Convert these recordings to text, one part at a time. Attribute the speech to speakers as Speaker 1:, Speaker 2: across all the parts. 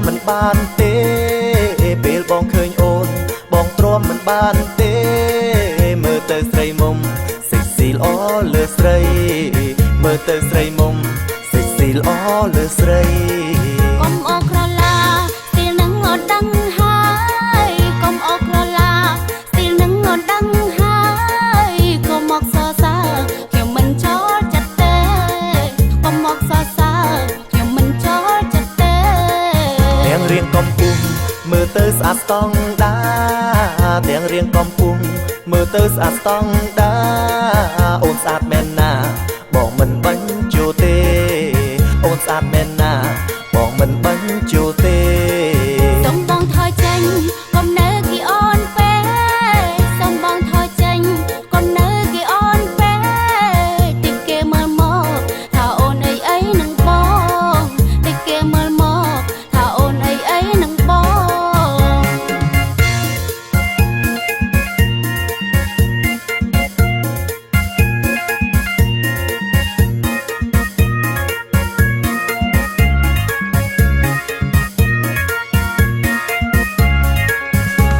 Speaker 1: មិនបានទេពេលបងឃើញអូនបងទ្រាំមិនបានទេមើលទៅស្រីមុំសិចស៊ីល្អលើស្រីមើលទៅស្រីមុំសិចស៊ីល្អលើស្រី
Speaker 2: កុំអោក្រឡាស្ទីលនឹងអត់ដឹងហើយកុំអោក្រឡាស្ទីលនឹងអត់ដឹងហើយកុំមកសរសើរខ្ញុំមិនចូលចិត្តទេកុំមកសរសើរខ្ញុំមិនចូលចិត្តទេ
Speaker 1: ទាំងរៀងកំពុងមើលទៅស្អាតស្តង់ដាទាំងរៀងកំពុងមើលទៅស្អាតស្តង់ដាអូនស្អាតមែនណាបងមិនបាញ់ជួទេអូនស្អាតមែនណាបងមិនបាញ់ជួទេ
Speaker 2: សូមបងថយចេញកុំនៅគីអូនពេសូមបងថយចេញកុំនៅគីអូនពេតិចគេមើលមកថាអូនអីនឹងបងតិចគេមើលមកថាអូនអីនឹងបង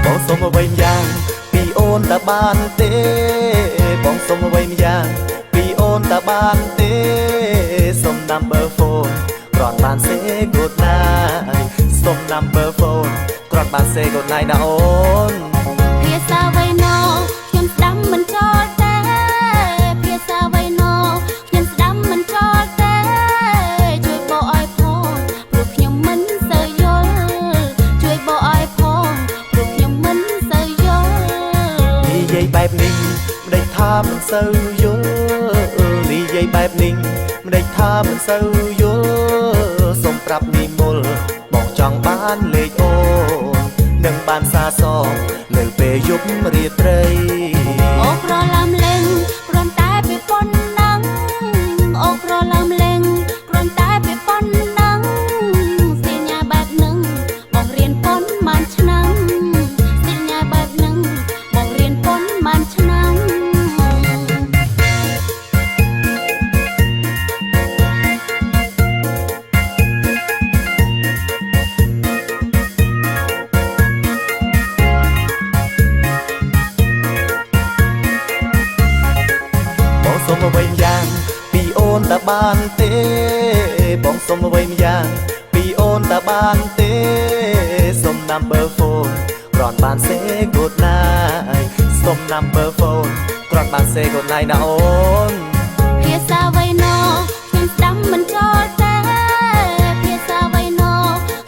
Speaker 1: បងសុំអ្វីម្យ៉ាងពីអូនតើបានទេបងសុំអ្វីម្យ៉ាងពីអូនតើបានទេសុំ number phone គ្រាន់បាន say good night សុំ number phone គ្រាន់បាន say good night ណាអូន
Speaker 2: ភាសាវៃណូខ្ញុំស្ដាំមិនចូលទេភាសាវៃណូខ្ញុំស្ដាំមិនចូលទេជួយបោឲ្យផងព្រោះខ្ញុំមិនសូវយល់ជួយបោឲ្យផងព្រោះខ្ញុំមិនសូវយល់
Speaker 1: និយាយបែបនេះមិនដេចថាមិនសូវយល់និយាយបែបនេះមិនដេចថាមិនសូវយល់សូមប្រាប់និមលបងចង់បានលេខអូននឹងបានសារសងនៅពេលយប់រាត្រី
Speaker 2: អូក្រឡាំលេងគ្រាន់តែពេលប៉ុណ្ណឹងអូក្រឡាំលេងគ្រាន់តែពេលប៉ុណ្ណឹងស្ទីលញ៉ាបែបហ្នឹងបងរៀនប៉ុន្មានឆ្នាំស្ទីលញ៉ាបែបហ្នឹងបងរៀនប៉ុន្មានឆ្នាំ
Speaker 1: បងសុំអ្វីម្យ៉ាងពីអូនតើបានទេបងសុំអ្វីម្យ៉ាងពីអូនតើបានទេសុំ number phone គ្រាន់បាន say good night សុំ number phone គ្រាន់បាន say good night ណាអូន
Speaker 2: ភាសាវៃណូខ្ញុំស្ដាំមិនចូលទេភាសាវៃណូ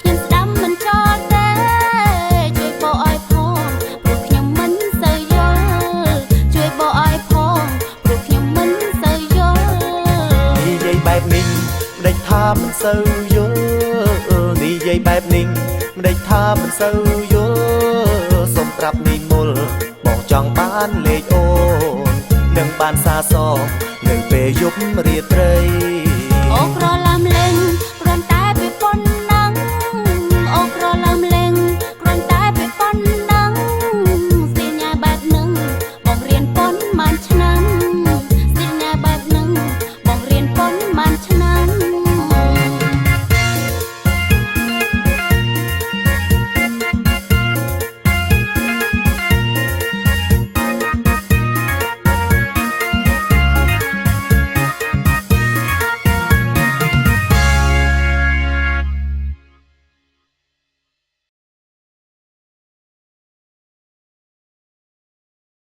Speaker 2: ខ្ញុំស្ដាំមិនចូលទេជួយបោឲ្យផងព្រោះខ្ញុំមិនសូវយល់ជួយបោឲ្យផងព្រោះខ្ញុំមិនសូវយល់
Speaker 1: និយាយបែបនេះមិនដេចថាមិនសូវយល់និយាយបែបនេះមិនដេចថាមិនសូវយល់សូមប្រាប់និមលបងចង់បានលេខអូននឹងបានសារសងនៅពេលយប់រាត្រី
Speaker 2: អូក្រ